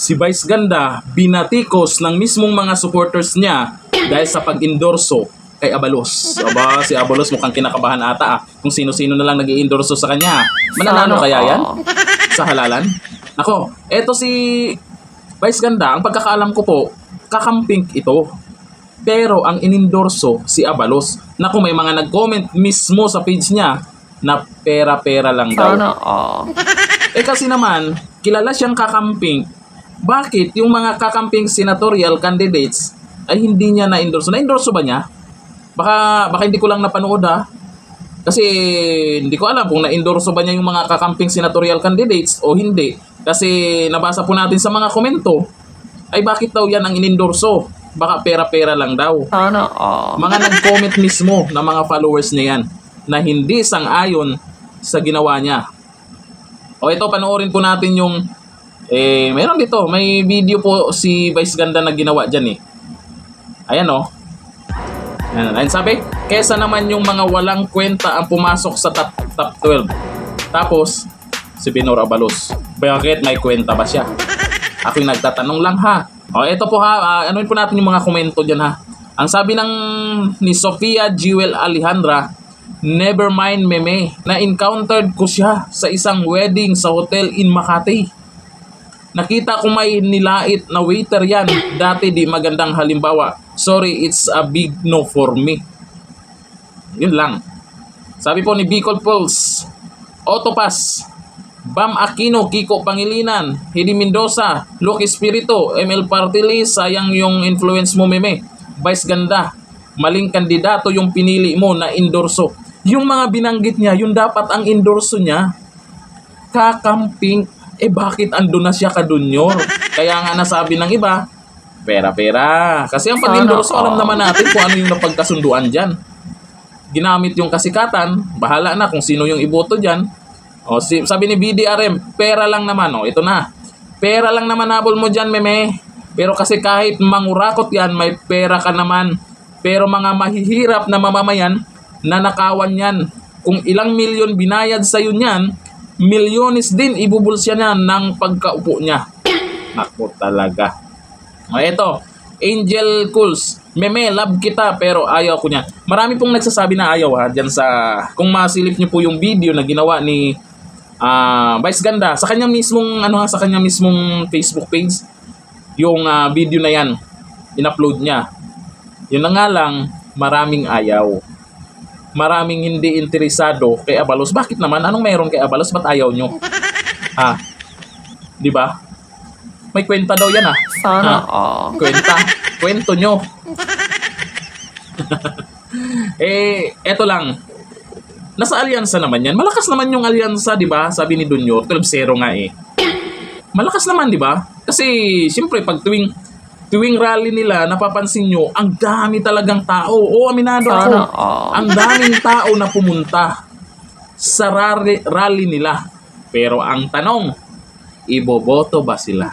Si Vice Ganda binatikos ng mismong mga supporters niya dahil sa pag-endorso kay Abalos. Aba, si Abalos mukhang kinakabahan ata kung sino-sino na lang nag-i-endorso sa kanya. Mananalo kaya yan? Sa halalan? Nako, eto si Vice Ganda, ang pagkakaalam ko po, kakamping ito. Pero ang inendorso si Abalos. Naku, may mga nag-comment mismo sa page niya na pera-pera lang daw. Kasi naman, kilala siyang kakamping. Bakit yung mga kakamping senatorial candidates ay hindi niya na-endorso? Na-endorso ba niya? Baka hindi ko lang napanood Kasi hindi ko alam kung na-endorso ba niya yung mga kakamping senatorial candidates o hindi. Kasi nabasa po natin sa mga komento, ay bakit daw yan ang inendorso? Baka pera-pera lang daw. Mga nag-comment mismo na mga followers niya yan na hindi sang-ayon sa ginawa niya. O ito, panoorin po natin yung meron dito, may video po si Vice Ganda na ginawa dyan Ayan Ayan, sabi, kesa naman yung mga walang kwenta ang pumasok sa top 12. Tapos, si Binor Abalos, bakit may kwenta ba siya? Ako'y nagtatanong lang O ito po anuin po natin yung mga komento dyan Ang sabi ni Sofia Jewel Alejandra, never mind meme, na-encountered ko siya sa isang wedding sa hotel in Makati. Nakita ko may nilait na waiter yan. Dati di magandang halimbawa. Sorry, it's a big no for me. Yun lang. Sabi po ni Bicol Pulse, Otopas, Bam Aquino, Kiko Pangilinan, Hedy Mendoza, Luke Espiritu, ML Partili, sayang yung influence mo meme. Vice Ganda, maling kandidato yung pinili mo na endorso. Yung mga binanggit niya, yung dapat ang endorso niya, kakamping, bakit ando na siya kadunyor? Kaya nga nasabi ng iba, pera-pera. Kasi ang pag-endorso, alam naman natin kung ano yung napagkasunduan dyan. Ginamit yung kasikatan, bahala na kung sino yung iboto dyan. Sabi ni BDRM, pera lang naman. Ito na. Pera lang naman habol mo dyan, meme. Pero kasi kahit mangurakot yan, may pera ka naman. Pero mga mahihirap na mamamayan, nanakawan yan. Kung ilang milyon binayad sa'yo niyan, milyones din ibubulsya niya ng pagkaupo niya. Naku talaga. Ito, Angel Cools, meme, love kita pero ayaw ko niya. Marami pong nagsasabi na ayaw dyan sa, kung masilip niyo po yung video na ginawa ni Vice Ganda sa kanyang mismong sa kanyang mismong Facebook page, yung video na yan in-upload niya. Yun na nga lang, maraming ayaw. Maraming hindi interesado kay Abalos. Bakit naman? Anong meron kay Abalos? Ba't ayaw nyo? Di ba? May kwenta daw yan Kwenta. Kwento nyo. Eto lang. Nasa alyansa naman yan. Malakas naman yung alyansa, di ba? Sabi ni Dunyor, 12-0 nga Malakas naman, di ba? Kasi, siyempre, pag tuwing rally nila, napapansin nyo, ang dami talagang tao. Aminado ako. Ang daming tao na pumunta sa rally nila. Pero ang tanong, iboboto ba sila?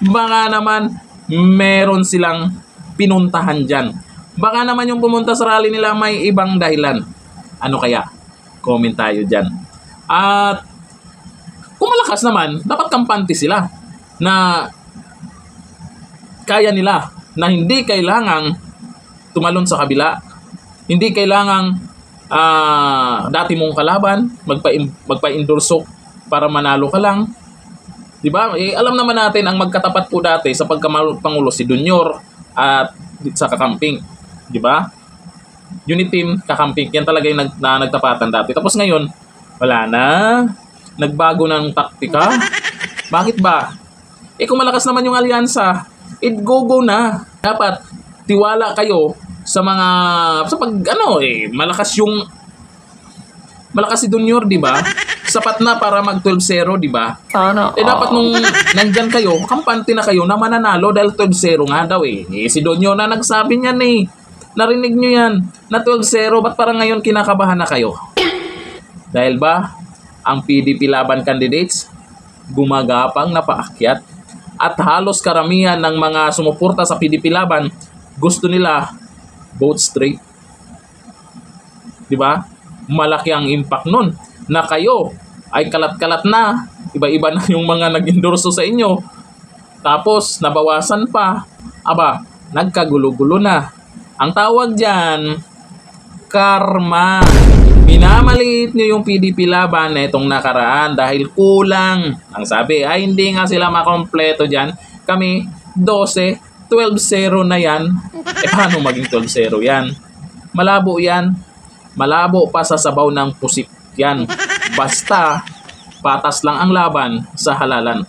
Baka naman, meron silang pinuntahan dyan. Baka naman yung pumunta sa rally nila may ibang dahilan. Ano kaya? Comment tayo dyan. At kung malakas naman, dapat kampante sila na kaya nila na hindi kailangang tumalon sa kabila. Hindi kailangang dati mong kalaban, magpa-endorso para manalo ka lang. Diba? Alam naman natin ang magkatapat po dati sa pagkapangulo si Dunyor at sa kakamping. Diba? Unit team, kakamping. Yan talaga yung nagtapatan dati. Tapos ngayon, wala na. Nagbago ng taktika. Bakit ba? Kung malakas naman yung alyansa, go na. Dapat tiwala kayo sa mga malakas si Dunyor, di ba? Sapat na para mag 12-0, di ba? Dapat nung nandyan kayo, kampante na kayo na mananalo dahil 12-0 nga daw si Dunyor na nagsabi niyan Narinig nyo yan na 12-0, ba't parang ngayon kinakabahan na kayo? Dahil ba ang PDP laban candidates gumagapang na paakyat at halos karamihan ng mga sumuporta sa PDP laban gusto nila vote straight. Di ba? Malaki ang impact nun na kayo ay kalat-kalat na, iba-iba na yung mga nag-endorso sa inyo, Tapos nabawasan pa. Aba, nagkagulo-gulo na. Ang tawag dyan, karma. Minamaliit nyo yung PDP Laban na itong nakaraan dahil kulang. Ang sabi ay hindi nga sila makompleto dyan. Kami 12, 12-0 na yan. Paano maging 12-0 yan? Malabo yan. Malabo pa sa sabaw ng pusip yan. Basta patas lang ang laban sa halalan.